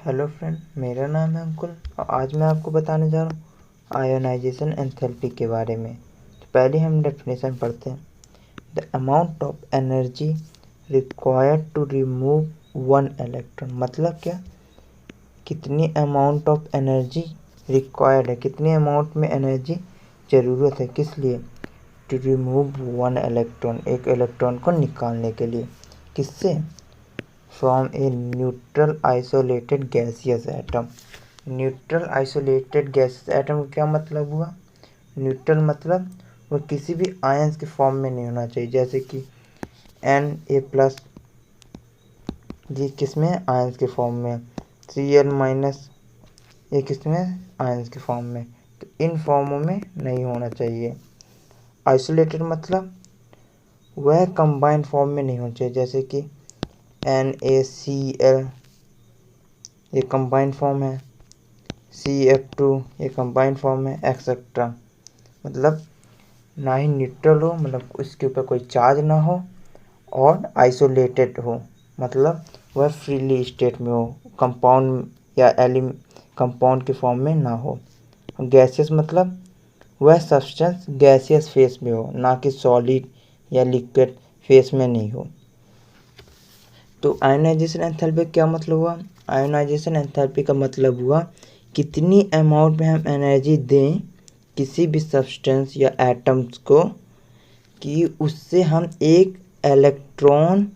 Hello friend, मेरा नाम है अंकुल और आज मैं आपको बताने जा रहा हूँ आयोनाइजेशन एंथैल्पी के बारे में। तो पहले हम डेफिनेशन पढ़ते हैं। The amount of energy required to remove one electron. मतलब क्या, कितनी अमाउंट ऑफ एनर्जी रिक्वायर्ड है, कितनी अमाउंट में एनर्जी ज़रूरत है, किस लिए, टू रिमूव वन इलेक्ट्रॉन, एक इलेक्ट्रॉन को निकालने के लिए। किससे? From a neutral isolated gaseous atom. Neutral isolated gaseous atom का क्या मतलब हुआ? न्यूट्रल मतलब वो किसी भी आयंस के फॉर्म में नहीं होना चाहिए, जैसे कि Na+, ये किसमें आयंस के फॉर्म में, Cl-, ये किसमें आयंस के फॉर्म में, तो इन फॉर्मों में नहीं होना चाहिए। आइसोलेटेड मतलब वह कंबाइंड फॉर्म में नहीं होना चाहिए, जैसे कि NaCl ये कंबाइंड फॉर्म है, CF2 ये कंबाइंड फॉर्म है, एक्सेट्रा। मतलब ना ही न्यूट्रल हो, मतलब उसके ऊपर कोई चार्ज ना हो, और आइसोलेटेड हो, मतलब वह फ्रीली स्टेट में हो, कंपाउंड या कंपाउंड के फॉर्म में ना हो। गैसियस मतलब वह सब्सटेंस गैसियस फेस में हो, ना कि सॉलिड या लिक्विड फेस में नहीं हो। तो आयोनाइजेशन एंथैल्पी क्या मतलब हुआ? आयोनाइजेशन एंथैल्पी का मतलब हुआ कितनी अमाउंट में हम एनर्जी दें किसी भी सब्सटेंस या एटम्स को कि उससे हम एक इलेक्ट्रॉन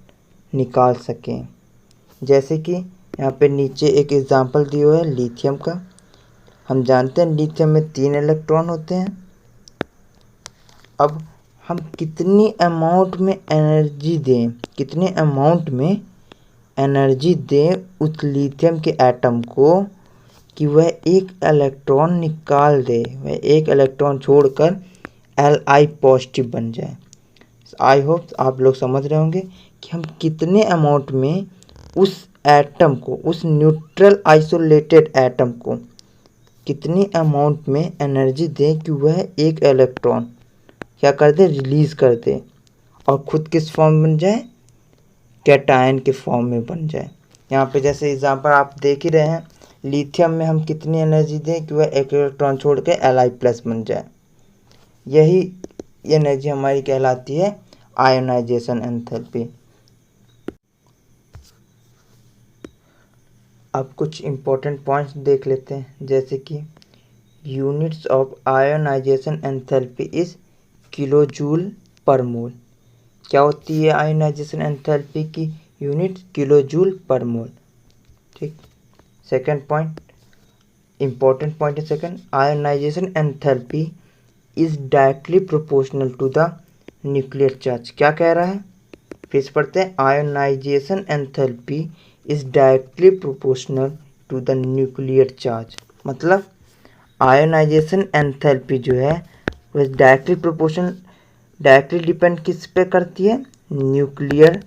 निकाल सकें। जैसे कि यहाँ पे नीचे एक एग्जांपल दिया हुआ है लिथियम का। हम जानते हैं लिथियम में 3 इलेक्ट्रॉन होते हैं। अब हम कितनी अमाउंट में एनर्जी दें, कितने अमाउंट में एनर्जी दें उस लिथियम के एटम को कि वह एक इलेक्ट्रॉन निकाल दे, वह एक इलेक्ट्रॉन छोड़कर Li पॉजिटिव बन जाए। आई होप आप लोग समझ रहे होंगे कि हम कितने अमाउंट में उस एटम को, उस न्यूट्रल आइसोलेटेड एटम को कितनी अमाउंट में एनर्जी दें कि वह एक इलेक्ट्रॉन क्या कर दे, रिलीज कर दे, और खुद किस फॉर्म बन जाए, कैटायन के फॉर्म में बन जाए। यहाँ पे जैसे एग्जांपल आप देख ही रहे हैं, लिथियम में हम कितनी एनर्जी दें कि वह एक इलेक्ट्रॉन छोड़ के Li+ बन जाए। यही एनर्जी हमारी कहलाती है आयोनाइजेशन एंथैल्पी। अब कुछ इम्पोर्टेंट पॉइंट्स देख लेते हैं, जैसे कि units of ionisation enthalpy is kilojoule per mole. क्या होती है आयोनाइजेशन एंथैल्पी की यूनिट? Kilojoule per mole. ठीक। सेकंड पॉइंट, इम्पोर्टेंट पॉइंट है second, ionisation enthalpy is directly proportional to the nuclear charge. क्या कह रहा है, फिर से पढ़ते हैं। Ionisation enthalpy is directly proportional to the nuclear charge. मतलब आयोनाइजेशन एंथैल्पी जो है वह डायरेक्टली प्रोपोर्शनल, डायरेक्टली डिपेंड किस पे करती है, न्यूक्लियर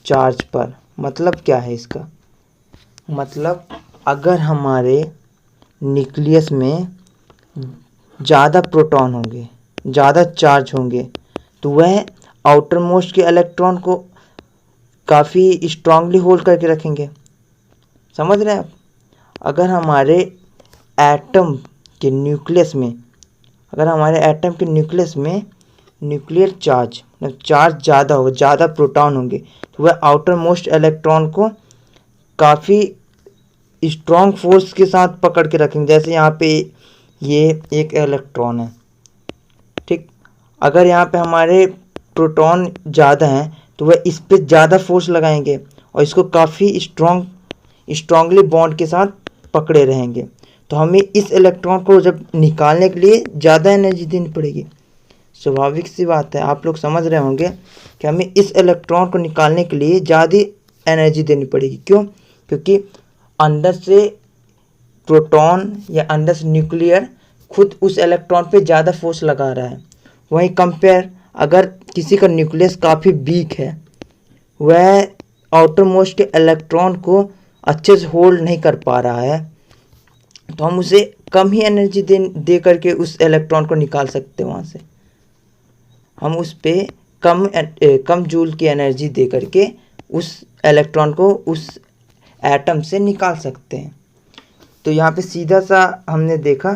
चार्ज पर। मतलब क्या है इसका मतलब, अगर हमारे न्यूक्लियस में ज़्यादा प्रोटॉन होंगे, ज़्यादा चार्ज होंगे, तो वह आउटर मोस्ट के इलेक्ट्रॉन को काफ़ी स्ट्रांगली होल्ड करके रखेंगे। समझ रहे हैं आप? अगर हमारे एटम के न्यूक्लियस में, अगर हमारे एटम के न्यूक्लियस में न्यूक्लियर चार्ज, मतलब चार्ज ज़्यादा होगा, ज़्यादा प्रोटॉन होंगे, तो वह आउटर मोस्ट इलेक्ट्रॉन को काफ़ी स्ट्रॉन्ग फोर्स के साथ पकड़ के रखेंगे। जैसे यहाँ पे ये एक इलेक्ट्रॉन है, ठीक। अगर यहाँ पे हमारे प्रोटॉन ज़्यादा हैं तो वह इस पर ज़्यादा फोर्स लगाएंगे और इसको काफ़ी स्ट्रांगली बॉन्ड के साथ पकड़े रहेंगे। तो हमें इस इलेक्ट्रॉन को जब निकालने के लिए ज़्यादा एनर्जी देनी पड़ेगी। स्वाभाविक सी बात है, आप लोग समझ रहे होंगे कि हमें इस इलेक्ट्रॉन को निकालने के लिए ज़्यादा एनर्जी देनी पड़ेगी। क्यों? क्योंकि अंदर से प्रोटॉन या अंदर से न्यूक्लियर खुद उस इलेक्ट्रॉन पे ज़्यादा फोर्स लगा रहा है। वहीं कंपेयर अगर किसी का न्यूक्लियस काफ़ी वीक है, वह आउटर मोस्ट के इलेक्ट्रॉन को अच्छे से होल्ड नहीं कर पा रहा है, तो हम उसे कम ही एनर्जी दे करके उस इलेक्ट्रॉन को निकाल सकते हैं। वहाँ से हम उस पर कम जूल की एनर्जी दे करके उस इलेक्ट्रॉन को उस एटम से निकाल सकते हैं। तो यहाँ पे सीधा सा हमने देखा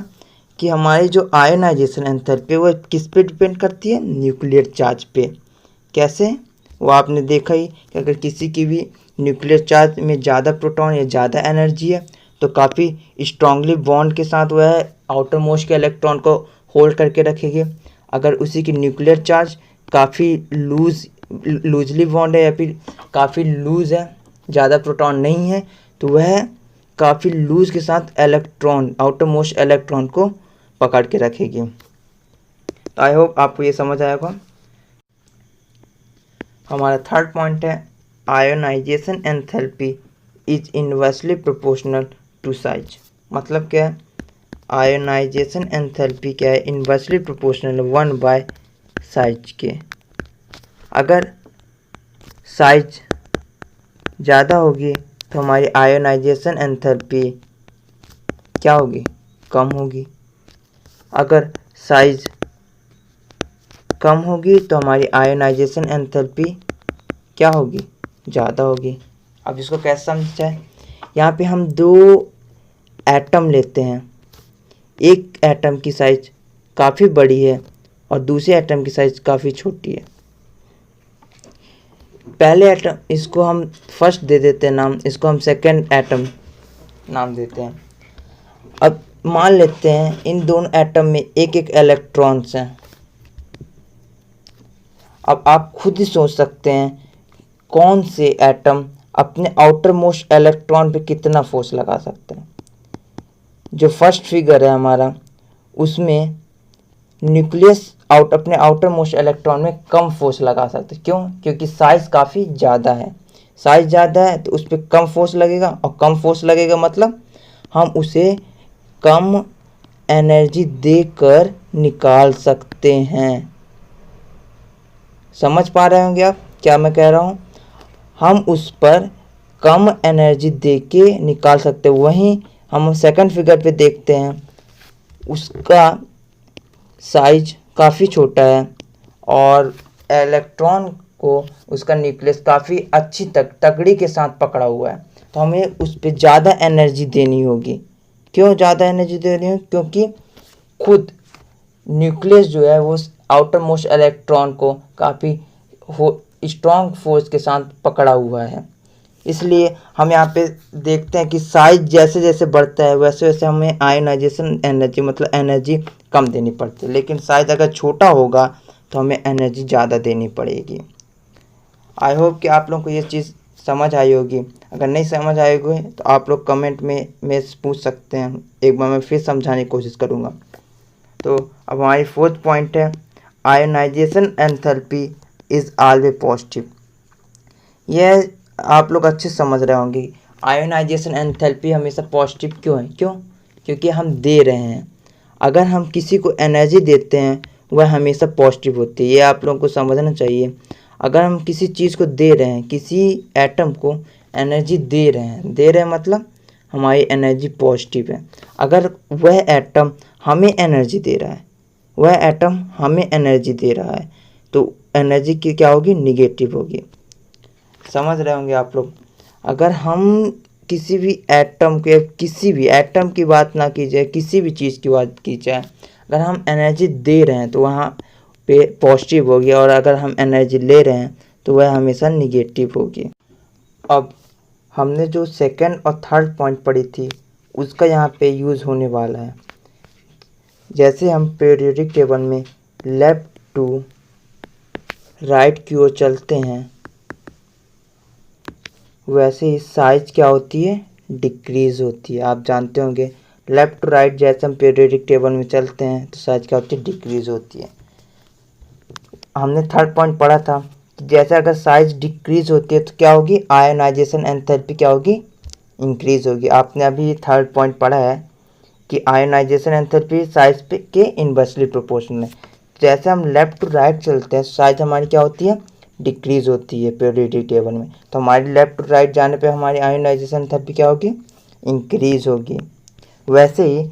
कि हमारी जो आयोनाइजेशन एंथैल्पी वो किस पे डिपेंड करती है, न्यूक्लियर चार्ज पे। कैसे, वो आपने देखा ही कि अगर किसी की भी न्यूक्लियर चार्ज में ज़्यादा प्रोटॉन या ज़्यादा एनर्जी है तो काफ़ी स्ट्रांगली बॉन्ड के साथ वह आउटर मोस्ट के इलेक्ट्रॉन को होल्ड करके रखेगी। अगर उसी की न्यूक्लियर चार्ज काफ़ी लूजली बॉन्ड है या फिर काफ़ी लूज है, ज़्यादा प्रोटॉन नहीं है, तो वह काफ़ी लूज के साथ इलेक्ट्रॉन, आउटर मोस्ट इलेक्ट्रॉन को पकड़ के रखेगी। तो आई होप आपको ये समझ आएगा। हमारा थर्ड पॉइंट है ionisation enthalpy is inversely proportional to size. मतलब क्या है, आयोनाइजेशन एंथैल्पी क्या है, इनवर्सली प्रोपोर्शनल 1 साइज के। अगर साइज ज़्यादा होगी तो हमारी आयोनाइजेशन एंथैल्पी क्या होगी, कम होगी। अगर साइज कम होगी तो हमारी आयोनाइजेशन एंथैल्पी क्या होगी, ज़्यादा होगी। अब इसको कैसे समझा है, यहाँ पे हम दो एटम लेते हैं, एक एटम की साइज काफ़ी बड़ी है और दूसरे एटम की साइज काफ़ी छोटी है। पहले एटम, इसको हम फर्स्ट दे देते हैं नाम, इसको हम सेकंड एटम नाम देते हैं। अब मान लेते हैं इन दोनों एटम में एक एक इलेक्ट्रॉन्स हैं। अब आप खुद ही सोच सकते हैं कौन से एटम अपने आउटर मोस्ट इलेक्ट्रॉन पे कितना फोर्स लगा सकते हैं। जो फर्स्ट फिगर है हमारा, उसमें न्यूक्लियस अपने आउटर मोस्ट इलेक्ट्रॉन में कम फोर्स लगा सकते हैं। क्यों? क्योंकि साइज काफ़ी ज़्यादा है। साइज ज़्यादा है तो उस पर कम फोर्स लगेगा, और कम फोर्स लगेगा मतलब हम उसे कम एनर्जी देकर निकाल सकते हैं। समझ पा रहे होंगे आप क्या मैं कह रहा हूँ, हम उस पर कम एनर्जी दे के निकाल सकते हैं। वहीं हम सेकंड फिगर पे देखते हैं, उसका साइज काफ़ी छोटा है और इलेक्ट्रॉन को उसका न्यूक्लियस काफ़ी अच्छी तकड़ी के साथ पकड़ा हुआ है। तो हमें उस पर ज़्यादा एनर्जी देनी होगी। क्यों ज़्यादा एनर्जी देनी होगी? क्योंकि खुद न्यूक्लियस जो है वो आउटर मोस्ट इलेक्ट्रॉन को काफ़ी स्ट्रॉन्ग फोर्स के साथ पकड़ा हुआ है। इसलिए हम यहाँ पे देखते हैं कि साइज जैसे जैसे बढ़ता है वैसे वैसे हमें आयोनाइजेशन एनर्जी, मतलब एनर्जी कम देनी पड़ती है। लेकिन साइज अगर छोटा होगा तो हमें एनर्जी ज़्यादा देनी पड़ेगी। आई होप कि आप लोगों को ये चीज़ समझ आई होगी। अगर नहीं समझ आई होगी तो आप लोग कमेंट में पूछ सकते हैं, एक बार मैं फिर समझाने की कोशिश करूँगा। तो अब हमारी फोर्थ पॉइंट है ionisation enthalpy is always positive. यह आप लोग अच्छे समझ रहे होंगे, आयोनाइजेशन एंथैल्पी हमेशा पॉजिटिव क्यों है? क्योंकि हम दे रहे हैं। अगर हम किसी को एनर्जी देते हैं वह हमेशा पॉजिटिव होती है, ये आप लोगों को समझना चाहिए। अगर हम किसी चीज़ को दे रहे हैं, किसी एटम को एनर्जी दे रहे हैं मतलब हमारी एनर्जी पॉजिटिव है। अगर वह एटम हमें एनर्जी दे रहा है, तो एनर्जी की क्या होगी, निगेटिव होगी। समझ रहे होंगे आप लोग। अगर हम किसी भी एटम की बात ना की जाए, किसी भी चीज़ की बात की जाए, अगर हम एनर्जी दे रहे हैं तो वहाँ पे पॉजिटिव होगी, और अगर हम एनर्जी ले रहे हैं तो वह हमेशा निगेटिव होगी। अब हमने जो सेकंड और थर्ड पॉइंट पढ़ी थी उसका यहाँ पे यूज़ होने वाला है। जैसे हम पीरियोडिक टेबल में लेफ्ट टू राइट की ओर चलते हैं, वैसे ही साइज क्या होती है, डिक्रीज़ होती है। आप जानते होंगे लेफ़्ट टू राइट जैसे हम पीरियोडिक टेबल में चलते हैं तो साइज क्या होती है, डिक्रीज़ होती है। हमने थर्ड पॉइंट पढ़ा था कि जैसे अगर साइज डिक्रीज़ होती है तो क्या होगी, आयोनाइजेशन एंथैल्पी क्या होगी, इंक्रीज़ होगी। आपने अभी थर्ड पॉइंट पढ़ा है कि आयोनाइजेशन एंथैल्पी साइज पे के इनवर्सली प्रोपोर्शनल है। जैसे हम लेफ़्ट टू राइट चलते हैं साइज हमारी क्या होती है, डिक्रीज़ होती है पीरियोडिक टेबल में। तो हमारी लेफ़्ट टू राइट जाने पे हमारी आयोनाइजेशन एंथैल्पी क्या होगी, इंक्रीज़ होगी। वैसे ही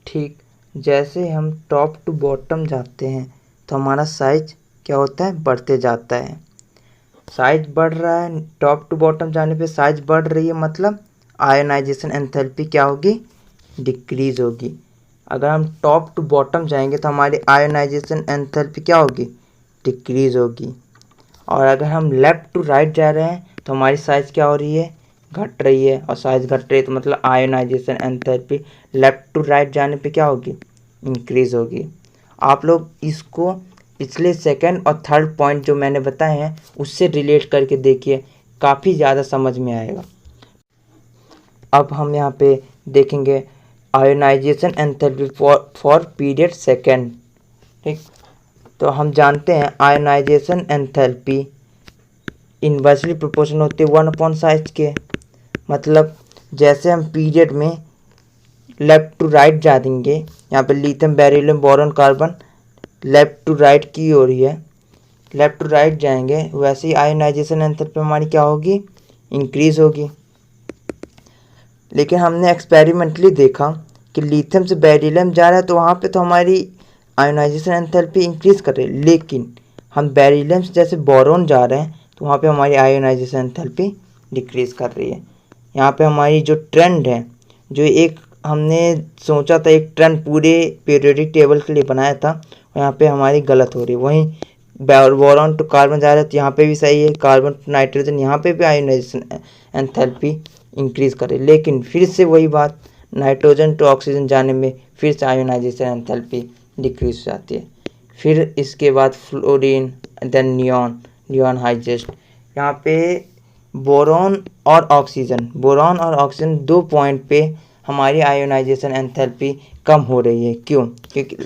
ठीक जैसे हम टॉप टू बॉटम जाते हैं तो हमारा साइज क्या होता है, बढ़ते जाता है। साइज बढ़ रहा है, टॉप टू बॉटम जाने पे साइज बढ़ रही है, मतलब आयोनाइजेशन एंथैल्पी क्या होगी, डिक्रीज होगी। अगर हम टॉप टू बॉटम जाएंगे तो हमारी आयोनाइजेशन एंथैल्पी क्या होगी, डिक्रीज होगी। और अगर हम लेफ़्ट टू राइट जा रहे हैं तो हमारी साइज़ क्या हो रही है, घट रही है। और साइज़ घट रही है तो मतलब ionisation enthalpy left to right जाने पे क्या होगी, इंक्रीज़ होगी। आप लोग इसको पिछले सेकंड और थर्ड पॉइंट जो मैंने बताए हैं उससे रिलेट करके देखिए, काफ़ी ज़्यादा समझ में आएगा। अब हम यहाँ पे देखेंगे ionisation enthalpy for period second. ठीक, तो हम जानते हैं आयोनाइजेशन एंथैल्पी इन्वर्सली प्रोपोर्शनल होती है 1 साइज के। मतलब जैसे हम पीरियड में लेफ़्ट टू राइट जा देंगे, यहाँ पे lithium beryllium boron carbon left to right की हो रही है, लेफ़्ट टू राइट जाएंगे, वैसे ही आयोनाइजेशन एंथैल्पी हमारी क्या होगी, इंक्रीज़ होगी। लेकिन हमने एक्सपेरिमेंटली देखा कि लिथियम से बेरिलियम जा रहा है तो वहाँ पे तो हमारी आयोनाइजेशन एंथैल्पी इंक्रीज़ कर रही है, लेकिन हम बेरिलियम से जैसे बोरॉन जा रहे हैं तो वहाँ पे हमारी आयोनाइजेशन एंथैल्पी डिक्रीज़ कर रही है। यहाँ पे हमारी जो ट्रेंड है, जो एक हमने सोचा था एक ट्रेंड पूरे पीरियोडिक टेबल के लिए बनाया था, यहाँ पे हमारी गलत हो रही है। वहीं बोरॉन टू कार्बन जा रहा है तो यहाँ पे भी सही है, कार्बन टू नाइट्रोजन यहाँ पे भी आयोनाइजेशन एंथैल्पी इंक्रीज़ करे। लेकिन फिर से वही बात, नाइट्रोजन टू ऑक्सीजन जाने में फिर से आयोनाइजेशन एंथैल्पी डिक्रीज हो जाती है। फिर इसके बाद फ्लोरीन, देन नियॉन हाइजेस्ट। यहाँ पे बोरॉन और ऑक्सीजन 2 पॉइंट पे हमारी आयोनाइजेशन एंथैल्पी कम हो रही है। क्यों? क्योंकि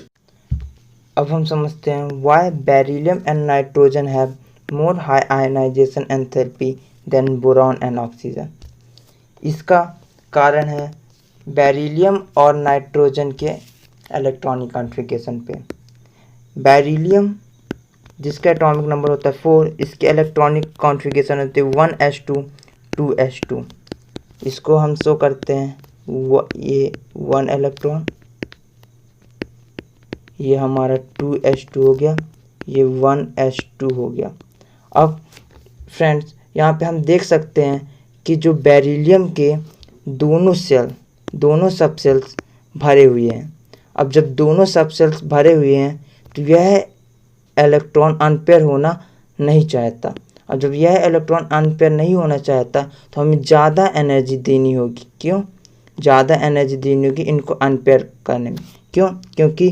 अब हम समझते हैं why beryllium and nitrogen have more high ionisation enthalpy than boron and oxygen. इसका कारण है बेरिलियम और नाइट्रोजन के इलेक्ट्रॉनिक कॉन्फ़िगरेशन पे। बेरिलियम जिसका एटॉमिक नंबर होता है 4, इसके इलेक्ट्रॉनिक कॉन्फ़िगरेशन होते हैं 1s2 2s2। इसको हम शो करते हैं ये 1 इलेक्ट्रॉन, ये हमारा 2s2 हो गया, ये 1s2 हो गया। अब फ्रेंड्स यहाँ पे हम देख सकते हैं कि जो बेरिलियम के दोनों सब सेल्स भरे हुए हैं। अब जब दोनों सब सेल्स भरे हुए हैं तो यह इलेक्ट्रॉन अनपेयर होना नहीं चाहता। और जब यह इलेक्ट्रॉन अनपेयर नहीं होना चाहता तो हमें ज़्यादा एनर्जी देनी होगी। क्यों ज़्यादा एनर्जी देनी होगी इनको अनपेयर करने में? क्यों? क्योंकि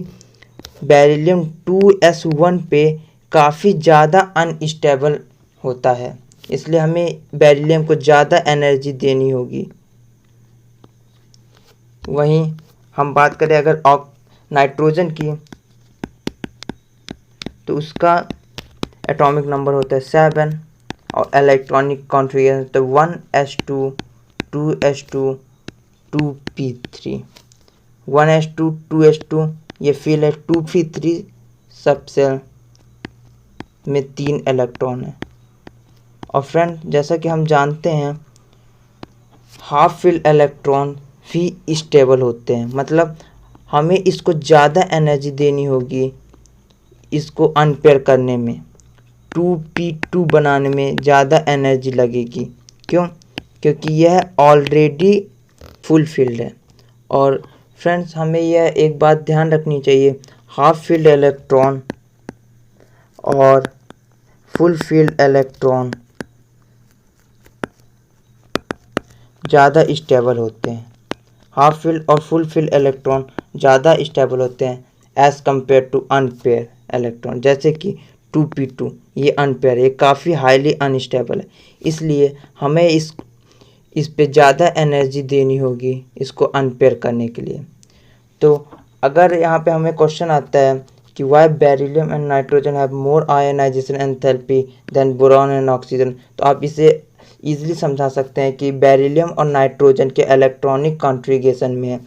बेरिलियम 2s1 पे काफ़ी ज़्यादा अनस्टेबल होता है, इसलिए हमें बेरिलियम को ज़्यादा एनर्जी देनी होगी। वहीं हम बात करें अगर नाइट्रोजन की, तो उसका एटॉमिक नंबर होता है 7 और इलेक्ट्रॉनिक कॉन्फ़िगरेशन होता है 1s2 2s2 2p3। 1s2 2s2 ये फील है 2p3 सब सेल में 3 इलेक्ट्रॉन है। और फ्रेंड जैसा कि हम जानते हैं हाफ फिल इलेक्ट्रॉन भी स्टेबल होते हैं, मतलब हमें इसको ज़्यादा एनर्जी देनी होगी इसको अनपेयर करने में, 2p2 बनाने में ज़्यादा एनर्जी लगेगी। क्यों? क्योंकि यह ऑलरेडी फुल फिल्ड है। और फ्रेंड्स हमें यह एक बात ध्यान रखनी चाहिए, हाफ फिल्ड इलेक्ट्रॉन और फुल फिल्ड इलेक्ट्रॉन ज़्यादा स्टेबल होते हैं। हाफ फिल्ड और फुल फिल्ड इलेक्ट्रॉन ज़्यादा स्टेबल होते हैं as compare to unpair electron. जैसे कि 2p2 ये अनपेयर है, काफ़ी हाईली अनस्टेबल है, इसलिए हमें इस पे ज़्यादा एनर्जी देनी होगी इसको अनपेयर करने के लिए। तो अगर यहाँ पे हमें क्वेश्चन आता है कि why beryllium and nitrogen have more ionisation enthalpy than boron and oxygen, तो आप इसे ईजिली समझा सकते हैं कि बेरिलियम और नाइट्रोजन के इलेक्ट्रॉनिक कॉन्फ़िगरेशन में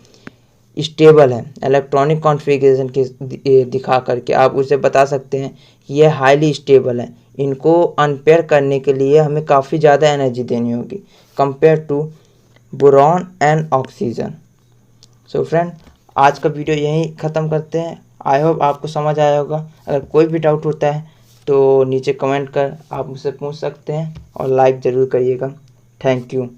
स्टेबल है। इलेक्ट्रॉनिक कॉन्फ़िगरेशन के दिखा करके आप उसे बता सकते हैं कि ये हाईली स्टेबल है, इनको अनपेयर करने के लिए हमें काफ़ी ज़्यादा एनर्जी देनी होगी compare to boron and oxygen. So friend आज का वीडियो यहीं ख़त्म करते हैं। आई होप आपको समझ आया होगा। अगर कोई भी डाउट होता है तो नीचे कमेंट कर आप मुझसे पूछ सकते हैं और लाइक ज़रूर करिएगा। Thank you.